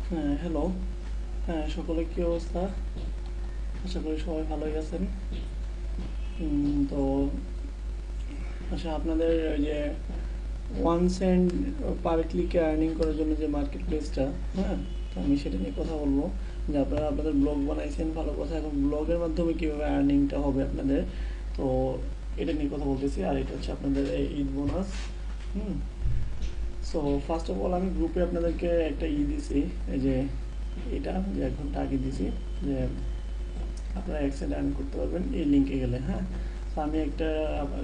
হ্যাঁ, হ্যালো। হ্যাঁ, সকলের কি অবস্থা? আশা করি সবাই ভালোই আছেন। তো আচ্ছা, আপনাদের ওই যে ওয়ান সেন্ট পার ক্লিকে আর্নিং করার জন্য যে মার্কেট প্লেসটা, হ্যাঁ, তো আমি সেটা নিয়ে কথা বলবো। যে আপনারা আপনাদের ব্লগ বানাইছেন, ভালো কথা। এখন ব্লগের মাধ্যমে কীভাবে আর্নিংটা হবে আপনাদের, তো এটা নিয়ে কথা বলতেছি। আর এটা হচ্ছে আপনাদের এই Eid bonus. Hmm so first of all আমি গ্রুপে আপনাদেরকে একটা দিছি, এই যে এটা যে 1 ঘন্টা আগে দিছি, যে আপনারা এক্সেল আর্ন করতে পারবেন এই লিঙ্কে গেলে। হ্যাঁ, তো আমি একটা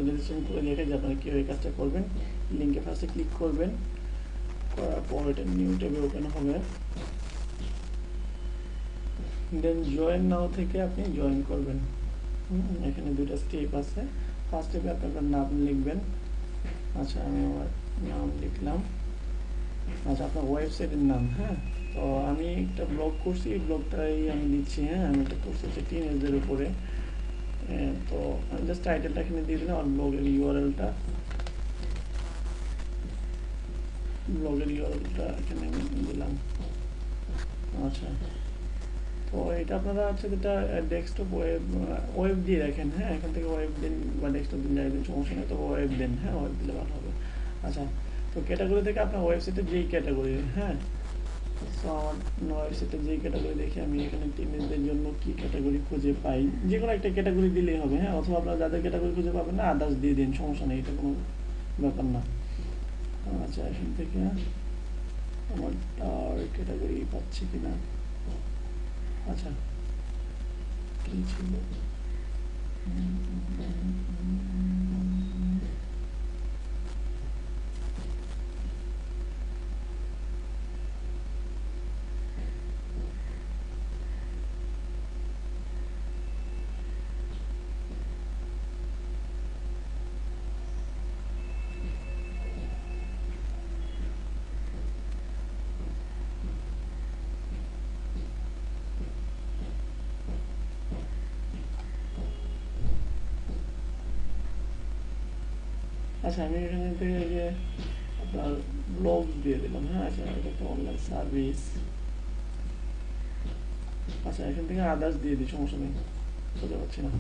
রেজিস্ট্রেশন করে দেখাই যে আপনারা কীভাবে কাজটা করবেন। লিঙ্কে ফার্স্টে ক্লিক করবেন, করার পর এটা নিউ ট্যাবে ওপেন হবে। দেন জয়েন নাও থেকে আপনি জয়েন করবেন। এখানে দুটো স্টেপ আছে। ফার্স্ট স্টেপে আপনি আপনার নাম লিখবেন। আচ্ছা, আমি আমার নাম লিখলাম। আচ্ছা, আপনার ওয়েবসাইটের নাম। হ্যাঁ, তো আমি একটা ব্লগ করছি, এই ব্লগটাই আমি দিচ্ছি। হ্যাঁ, আমি একটা করছি হচ্ছে টিনেজদের উপরে। তো আমি জাস্ট টাইটেলটা এখানে দিয়ে দিলাম, আর ব্লগের ইউআরএলটা এখানে আমি দিলাম। আচ্ছা, তো এটা আপনারা হচ্ছে যেটা ডেস্কটপ ওয়েব দিয়ে রাখেন। হ্যাঁ, এখান থেকে ওয়েব দিন বা ডেস্কটপ দিন, যাই দিন, সমস্যা নেই। তো ওয়েব দিন, হ্যাঁ, ওয়েব দিলে ভালো হবে। আচ্ছা, তো ক্যাটাগরি থেকে আপনার ওয়েবসাইটে যেই ক্যাটাগরি, হ্যাঁ, সো আমার ওয়েবসাইটে যেই ক্যাটাগরি দেখি, আমি এখানে টিনেজদের জন্য কী ক্যাটাগরি খুঁজে পাই, যে কোনো একটা ক্যাটাগরি দিলেই হবে। হ্যাঁ, অথবা আপনারা যাদের ক্যাটাগরি খুঁজে পাবেন না, আদার্স দিয়ে দিন, সমস্যা নেই, এটা কোনো ব্যাপার না। আচ্ছা, এখান থেকে আমার ক্যাটাগরি পাচ্ছি কিনা। আচ্ছা, কী ছিল, আচ্ছা, আমি এখানে থেকে এই যে আপনার ব্লগ দিয়ে দিলাম। হ্যাঁ, আচ্ছা, এটা একটা অনলাইন সার্ভিস। আচ্ছা, এখান থেকে আদার্স দিয়ে দিই, সমস্যা নেই, বুঝতে পারছি না।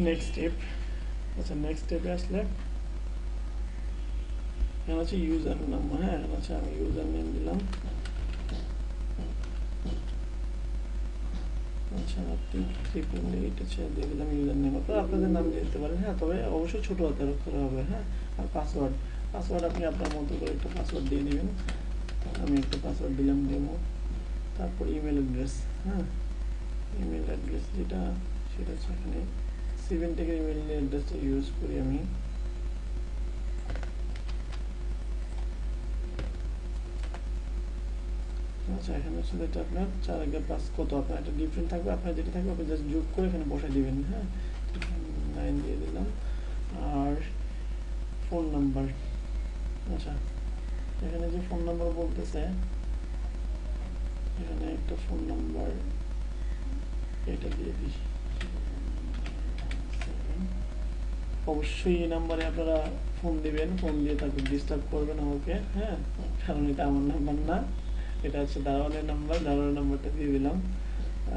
Next step. আচ্ছা, নেক্সট স্টেপে আসলে এখানে হচ্ছে ইউজার নাম। হ্যাঁ, আচ্ছা, আমি ইউজার নেম দিলাম। আচ্ছা, আপনি 3.8 আছে দিয়ে দিলাম ইউজার নেম। আপনারা আপনাদের নাম দিয়ে দিতে পারেন। হ্যাঁ, তবে অবশ্যই ছোটো হাতের অক্ষরে হবে। হ্যাঁ, আর পাসওয়ার্ড, আপনি আপনার মতো করে একটা পাসওয়ার্ড দিয়ে নেবেন। আমি একটা পাসওয়ার্ড দিলাম ডেমো। তারপর ইমেল অ্যাড্রেস। হ্যাঁ, ইমেল অ্যাড্রেস যেটা, সেটা হচ্ছে এখানে সিভেন্টিকের ইমেল অ্যাড্রেসটা ইউজ করি আমি। আচ্ছা, এখানে হচ্ছে যেটা আপনার 4 আগে 5 কত, আপনার একটা ডিফারেন্ট থাকবে, আপনার যেটা থাকবে আপনি জাস্ট যোগ করে এখানে বসাই দিবেন। হ্যাঁ, 9 দিয়ে দিলাম। আর ফোন নাম্বার। আচ্ছা, এখানে যে ফোন নাম্বার বলতেছে, এখানে একটা ফোন নাম্বার এটা দিয়ে দিই। অবশ্যই এই নাম্বারে আপনারা ফোন দিবেন, ফোন দিয়ে তারপর ডিস্টার্ব করবেন আমাকে। হ্যাঁ, কারণ এটা আমার নাম্বার না, এটা হচ্ছে দারোয়ানের নাম্বার। দারোয়ানের নাম্বারটা দিয়ে দিলাম।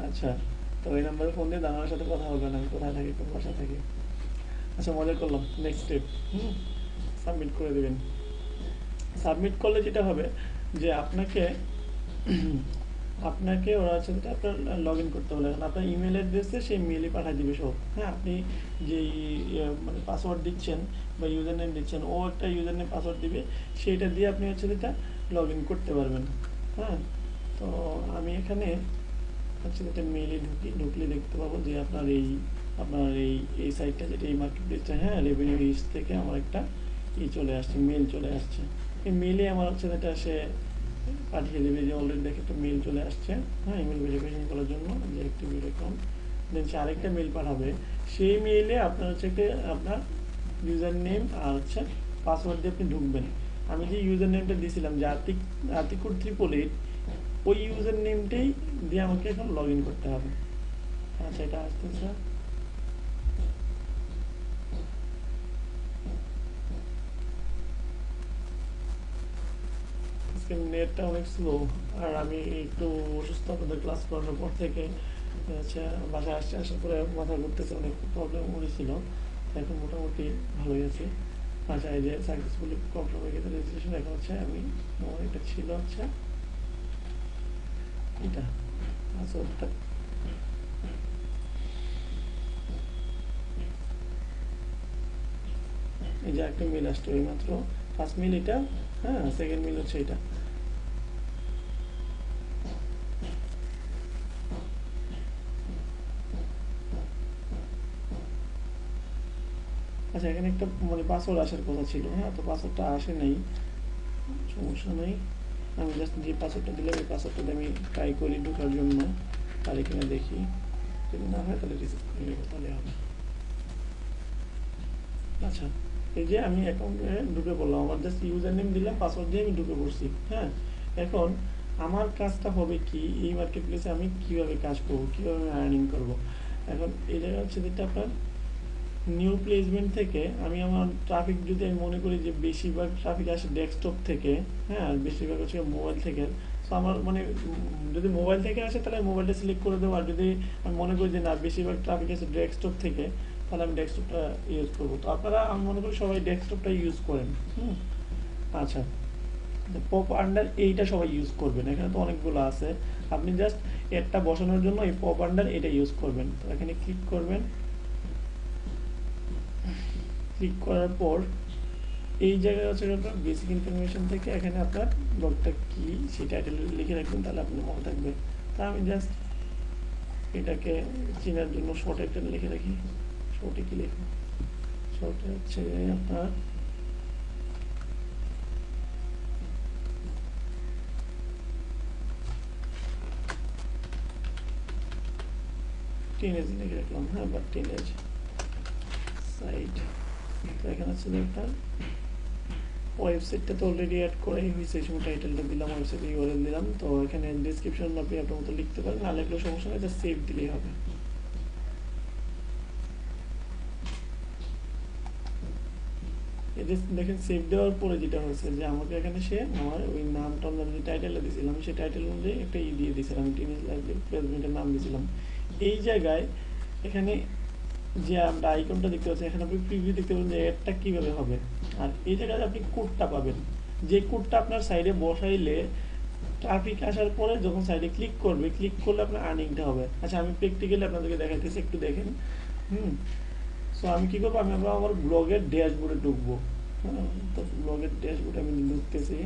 আচ্ছা, তো এই নাম্বারে ফোন দিয়ে দারোয়ানের সাথে কথা বলবেন, আমি কোথায় থাকি, কোন বাসা থাকি। আচ্ছা, মজা করলাম। নেক্সট স্টেপ, সাবমিট করে দেবেন। সাবমিট করলে যেটা হবে যে আপনাকে আপনাকে ওরা হচ্ছে যেটা আপনার লগ ইন করতে হবে। এখন আপনার ইমেল অ্যাড্রেসে সেই মেলই পাঠিয়ে দিবে সব। হ্যাঁ, আপনি যেই মানে পাসওয়ার্ড দিচ্ছেন বা ইউজার নেম দিচ্ছেন, ও একটা ইউজার নেম পাসওয়ার্ড দিবে, সেইটা দিয়ে আপনি হচ্ছে যেটা লগ ইন করতে পারবেন। হ্যাঁ, তো আমি এখানে হচ্ছে যেটা মেলে ঢুকলে দেখতে পাবো যে আপনার এই সাইটটা, যেটা এই মার্কেট প্লেসটা, হ্যাঁ, রেভিনিউ লিস্ট থেকে আমার একটা চলে আসছে, মেল চলে আসছে। এই মেলে আমার হচ্ছে যেটা সে পাঠিয়ে দেবে, যে অলরেডি দেখে একটা মেল চলে আসছে। হ্যাঁ, ইমেল ভেরিফিকেশন করার জন্য যে অ্যাক্টিভেট অ্যাকাউন্ট। দেন সে আরেকটা মেল পাঠাবে। সেই মেইলে আপনার হচ্ছে একটা আপনার ইউজার নেম আর হচ্ছে পাসওয়ার্ড দিয়ে আপনি ঢুকবেন। আমি যে ইউজার নেমটা দিয়েছিলাম যে আতিকুর 888, ওই ইউজার নেমটাই দিয়ে আমাকে এখন লগ ইন করতে হবে। আচ্ছা, এটা আসতেছে। আজকে নেটটা অনেক স্লো, আর আমি একটু অসুস্থ। আপনাদের ক্লাস করানোর পর থেকে আচ্ছা বাসায় আসার পরে মাথা ঘুরতেছে, অনেক প্রবলেম হয়েছিল। এখন মোটামুটি ভালোই আছে। আচ্ছা এই যে সাকসেসফুলি কনফার্ম হয়ে গেছে রেজিস্ট্রেশন। এখন হচ্ছে আমি আমার এটা ছিল হচ্ছে এটা পাসওয়ার্ডটা, এই যে একটা মেল আসছে ওই মাত্র, ফার্স্ট মেল এটা, হ্যাঁ সেকেন্ড মেল হচ্ছে এটা। আচ্ছা এখানে একটা মানে পাসওয়ার্ড আসার কথা ছিল, হ্যাঁ তো পাসওয়ার্ডটা আসে নাই, সমস্যা নেই। আমি জাস্ট যে পাসওয়ার্ডটা দিলাম এই পাসওয়ার্ডটা আমি ট্রাই করি ঢোকার জন্য, আর এখানে দেখি যদি না হয় তাহলে রিসিভ করে নেবো, তাহলে হবে। আচ্ছা এই যে আমি অ্যাকাউন্টে ঢুকে পড়লাম, আমার জাস্ট ইউজার নেম দিলাম, পাসওয়ার্ড দিয়ে আমি ঢুকে পড়ছি। হ্যাঁ এখন আমার কাজটা হবে কি, এই মার্কেট প্লেসে আমি কীভাবে কাজ করবো, কীভাবে আমি আর্নিং করবো। এখন এই জায়গা হচ্ছে যেটা আপনার নিউ প্লেসমেন্ট থেকে আমি আমার ট্রাফিক, যদি আমি মনে করি যে বেশিরভাগ ট্রাফিক আসে ডেস্কটপ থেকে, হ্যাঁ বেশিরভাগ হচ্ছে মোবাইল থেকে, তো আমার মানে যদি মোবাইল থেকে আসে তাহলে মোবাইলটা সিলেক্ট করে দেবো, আর যদি আমি মনে করি যে না বেশিরভাগ ট্রাফিক আসে ডেস্কটপ থেকে, তাহলে আমি ডেস্কটপটা ইউজ করবো। তো আপনারা আমি মনে করি সবাই ডেস্কটপটা ইউজ করেন। আচ্ছা পপ আন্ডার এইটা সবাই ইউজ করবেন, এখানে তো অনেকগুলো আছে, আপনি জাস্ট একটা বসানোর জন্য এই পপ আন্ডার এটা ইউজ করবেন। তো এখানে ক্লিক করবেন, ক্লিক করার পর এই জায়গায় হচ্ছে আপনার বেসিক ইনফরমেশন থেকে এখানে আপনার ব্লগটা কি সেই টাইটেল লিখে রাখবেন, তাহলে আপনার মনে থাকবে। তা আমি জাস্ট এটাকে চেনার জন্য শর্ট একটা লিখে রাখি। শর্টে কি লিখবো, শর্টে হচ্ছে আপনার টিনেজ লিখে রাখলাম, হ্যাঁ বা টিনেজ সাইট। তো এখানে হচ্ছে আপনার ওয়েবসাইটটা তো অলরেডি অ্যাড করাই হয়েছে, এই সময় টাইটেলটা দিলাম, ওয়েবসাইট ইউআরএল দিলাম। তো এখানে ডিসক্রিপশন আপনি আপনার মতো লিখতে পারেন, না লিখলেও সমস্যা নেই, জাস্ট সেভ দিলেই হবে। এটা দেখেন সেভ দেওয়ার পরে যেটা হয়েছে যে আমাকে এখানে সে আমার ওই নামটা আমরা যে টাইটেলটা দিয়েছিলাম সেই টাইটেল অনুযায়ী একটা দিয়ে দিয়েছিলাম, টিনেজ লাইব্রেরি প্লেসমেন্টের নাম দিয়েছিলাম। এই জায়গায় এখানে যে আমরা আইকনটা দেখতে পাচ্ছি, এখানে আপনি প্রিভিউ দেখতে পাবেন যে অ্যাডটা কীভাবে হবে। আর এই জায়গায় আপনি কোডটা পাবেন, যে কোডটা আপনার সাইডে বসাইলে ট্রাফিক আসার পরে যখন সাইডে ক্লিক করবে, ক্লিক করলে আপনার আর্নিংটা হবে। আচ্ছা আমি প্র্যাকটিক্যালি আপনাদেরকে দেখাইতেছি, একটু দেখেন। সো আমি কী করবো, আমি আমার ব্লগের ড্যাশবোর্ডে ঢুকবো। হ্যাঁ তো ব্লগের ড্যাশবোর্ডে আমি ঢুকতেছি।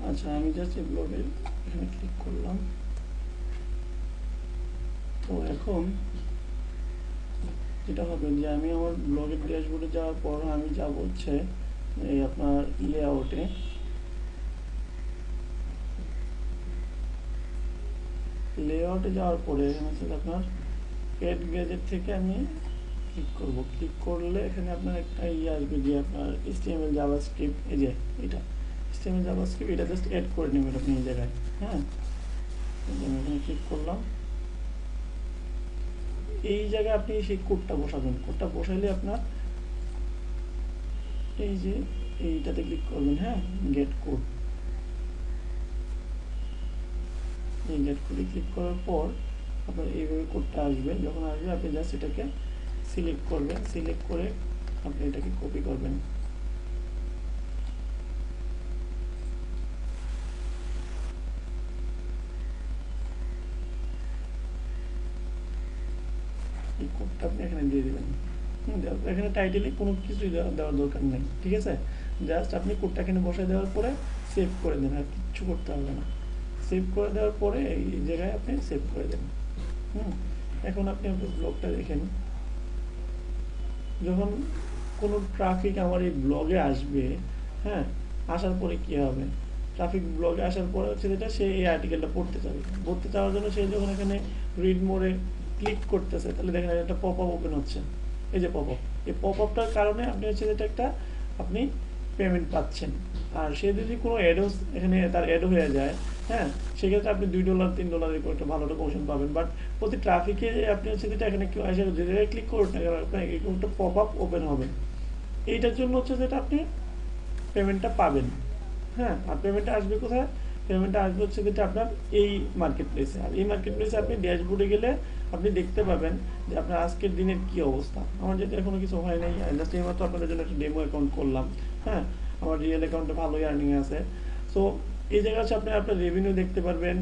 আচ্ছা আমি জাস্ট এই ব্লগে এখানে ক্লিক করলাম। তো এখন যেটা হবে যে আমি আমার ব্লগের ড্যাশবোর্ডে যাওয়ার পর আমি যাব হচ্ছে এই আপনার লেআউটে। লেআউটে যাওয়ার পরে এখানে হচ্ছে আপনার এড গ্যাজেট থেকে আমি ক্লিক করব। ক্লিক করলে এখানে আপনার একটা ইয়ে আসবে যে আপনার HTML জাভাস্ক্রিপ্ট, এই যে এটা HTML জাভাস্ক্রিপ্ট, এটা জাস্ট অ্যাড করে নেবেন আপনি এই জায়গায়। হ্যাঁ আমি এখানে ক্লিক করলাম, এই জায়গায় আপনি সেই কোডটা বসাবেন। কোডটা বসাইলে আপনার এই যে এইটাতে ক্লিক করবেন, হ্যাঁ, গেট কোড। এই গেট কোডে ক্লিক করার পর আপনার এইভাবে কোডটা আসবে। যখন আসবে আপনি জাস্ট এটাকে সিলেক্ট করবেন, সিলেক্ট করে আপনি এটাকে কপি করবেন। এই কোডটা আপনি এখানে দিয়ে দেবেন। এখানে টাইটেলে কোনো কিছুই দেওয়ার দরকার নেই, ঠিক আছে। জাস্ট আপনি কোডটা এখানে বসায় দেওয়ার পরে সেভ করে দেন, আর কিচ্ছু করতে হবে না। সেভ করে দেওয়ার পরে এই জায়গায় আপনি সেভ করে দেন। এখন আপনি আপনার ব্লগটা দেখেন। যখন কোনো ট্রাফিক আমার এই ব্লগে আসবে, হ্যাঁ, আসার পরে কি হবে, ট্রাফিক ব্লগে আসার পরে হচ্ছে যেটা সে এই আর্টিকেলটা পড়তে চাবে। পড়তে চাওয়ার জন্য সে যখন এখানে রিড মোডে ক্লিক করতেছে, তাহলে দেখেন একটা পপ আপ ওপেন হচ্ছে। এই যে পপ আপ, এই পপ আপটার কারণে আপনি হচ্ছে যেটা একটা আপনি পেমেন্ট পাচ্ছেন। আর সে যদি কোনো অ্যাডও এখানে তার অ্যাড হয়ে যায়, হ্যাঁ, সেক্ষেত্রে আপনি $2 $3 একটা ভালো একটা কমিশন পাবেন। বাট প্রতি ট্রাফিকে আপনি হচ্ছে যেটা এখানে কেউ আসে যে জায়গায় ক্লিক করুন না কেন, আপনার একটা পপ আপ ওপেন হবে। এইটার জন্য হচ্ছে যেটা আপনি পেমেন্টটা পাবেন। হ্যাঁ, আর পেমেন্টটা আসবে কোথায়? পেমেন্টটা আসবে হচ্ছে যেটা আপনার এই মার্কেট প্লেসে। আর এই মার্কেট প্লেসে আপনি ড্যাশবোর্ডে গেলে আপনি দেখতে পাবেন যে আপনার আজকের দিনের কি অবস্থা। আমার যেটা এখনো কিছু হয় নাই, জাস্ট এইমাত্র আপনাদের জন্য একটা ডেমো অ্যাকাউন্ট করলাম। হ্যাঁ, আমার রিয়েল অ্যাকাউন্টে ভালোই আর্নিং আছে। সো এই জায়গা হচ্ছে আপনি আপনার রেভিনিউ দেখতে পারবেন,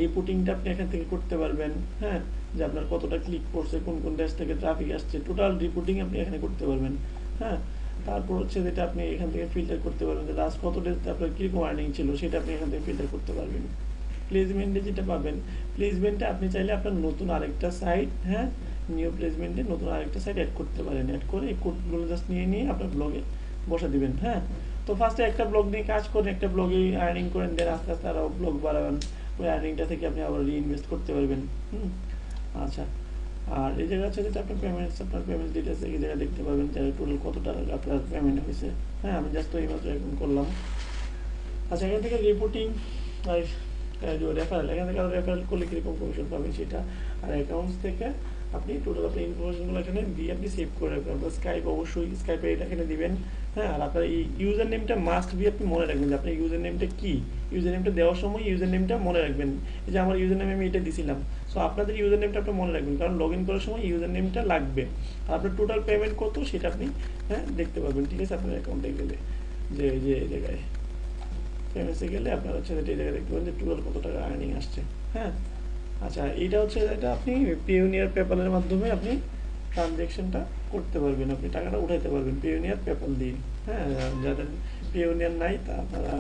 রিপোর্টিংটা আপনি এখান থেকে করতে পারবেন। হ্যাঁ, যে আপনার কতটা ক্লিক করছে, কোন কোন দেশ থেকে ট্রাফিক আসছে, টোটাল রিপোর্টিং আপনি এখানে করতে পারবেন। হ্যাঁ, তারপর হচ্ছে যেটা আপনি এখান থেকে ফিল্টার করতে পারবেন যে লাস্ট কত ডেতে আপনার কীরকম আর্নিং ছিল, সেটা আপনি এখান থেকে ফিল্টার করতে পারবেন। প্লেসমেন্টে যেটা পাবেন, প্লেসমেন্টে আপনি চাইলে আপনার নতুন আরেকটা সাইট, হ্যাঁ, নিউ প্লেসমেন্টে নতুন আরেকটা সাইট অ্যাড করতে পারেন। অ্যাড করে এই কোডগুলো জাস্ট নিয়ে নিয়ে আপনার ব্লগে বসে দিবেন। হ্যাঁ, তো ফার্স্টে একটা ব্লগ নিয়ে কাজ করেন, একটা ব্লগে আর্নিং করেন, দেন আস্তে আস্তে আরও ব্লগ বাড়াবেন। ওই আর্নিংটা থেকে আপনি আবার রিইনভেস্ট করতে পারবেন। আচ্ছা, আর এই জায়গা হচ্ছে যেটা আপনার পেমেন্ট ডিটেলস এই জায়গায় দেখতে পাবেন যে টোটাল কত টাকা আপনার পেমেন্ট হয়েছে। হ্যাঁ, আমি জাস্ট এইমাত্র এখন করলাম। আচ্ছা, এখান থেকে রিপোর্টিং আর রেফারেল, এখান থেকে রেফারেল করলে কীরকম কমিশন পাবেন সেটা। আর অ্যাকাউন্টস থেকে আপনি টোটাল আপনার ইনফরমেশনগুলো এখানে দিয়ে আপনি সেভ করে রাখবেন। আপনার স্কাইপ, অবশ্যই স্কাইপে এটা এখানে দিবেন। হ্যাঁ, আর আপনার এই ইউজার নেমটা মাস্ট বি আপনি মনে রাখবেন যে আপনার ইউজার নেমটা কী। ইউজার নেমটা দেওয়ার সময় ইউজার নেমটা মনে রাখবেন। এই যে আমার ইউজার নেম আমি এটা দিছিলাম। সো আপনাদের ইউজার নেমটা আপনি মনে রাখবেন, কারণ লগ ইন করার সময় ইউজার নেমটা লাগবে। আর আপনার টোটাল পেমেন্ট কত সেটা আপনি, হ্যাঁ, দেখতে পারবেন। ঠিক আছে, আপনার অ্যাকাউন্টে গেলে যে এই জায়গায় পেমেন্টসে গেলে আপনার হচ্ছে এই জায়গায় দেখতে পাবেন যে টোটাল কত টাকা আর্নিং আসছে। হ্যাঁ, আচ্ছা, এইটা হচ্ছে এটা আপনি পেওনিয়ার পেপ্যালের মাধ্যমে আপনি ট্রানজ্যাকশনটা করতে পারবেন, আপনি টাকাটা উঠাইতে পারবেন পেওনিয়ার পেপ্যাল দিয়ে। হ্যাঁ, যাদের পেওনিয়ার নাই তা আপনারা,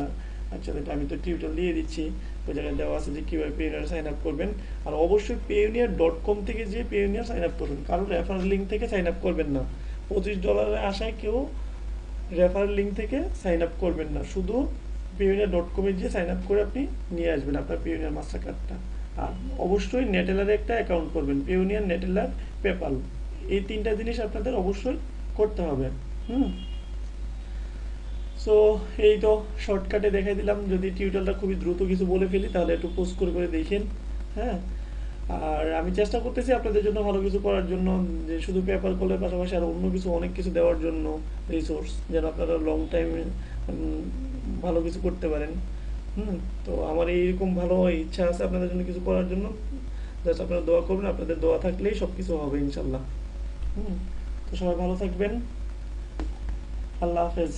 আচ্ছা, এটা আমি তো টিউটোরিয়াল দিয়ে দিচ্ছি, ওই জায়গায় দেওয়া আছে যে কীভাবে পেওনিয়ার সাইন আপ করবেন। আর অবশ্যই payoneer.com থেকে যে পেওনিয়ার সাইন আপ করবেন, কারণ রেফারেল লিঙ্ক থেকে সাইন আপ করবেন না। $25 আশায় কেউ রেফারেল লিঙ্ক থেকে সাইন আপ করবেন না, শুধু payoneer.com যে সাইন আপ করে আপনি নিয়ে আসবেন আপনার পেওনিয়ার মাস্টার কার্ডটা। আর অবশ্যই নেটেলারে একটা অ্যাকাউন্ট করবেন, পেওনিয়ার, নেটেলার, পেপাল, এই তিনটা জিনিস আপনাদের অবশ্যই করতে হবে। সো এই তো শর্টকাটে দেখাই দিলাম। যদি টিউটোরিয়ালটা খুবই দ্রুত কিছু বলে ফেলি তাহলে একটু পোস্ট করে দেখেন। হ্যাঁ, আর আমি চেষ্টা করতেছি আপনাদের জন্য ভালো কিছু করার জন্য, যে শুধু পেপার কলের পাশাপাশি আর অন্য কিছু অনেক কিছু দেওয়ার জন্য রিসোর্স, যেন আপনারা লং টাইম ভালো কিছু করতে পারেন। তো আমার এইরকম ভালো ইচ্ছা আছে আপনাদের জন্য কিছু করার জন্য। জাস্ট আপনারা দোয়া করবেন, আপনাদের দোয়া থাকলেই সব কিছু হবে ইনশাল্লাহ। তো সবাই ভালো থাকবেন, আল্লাহ হাফেজ।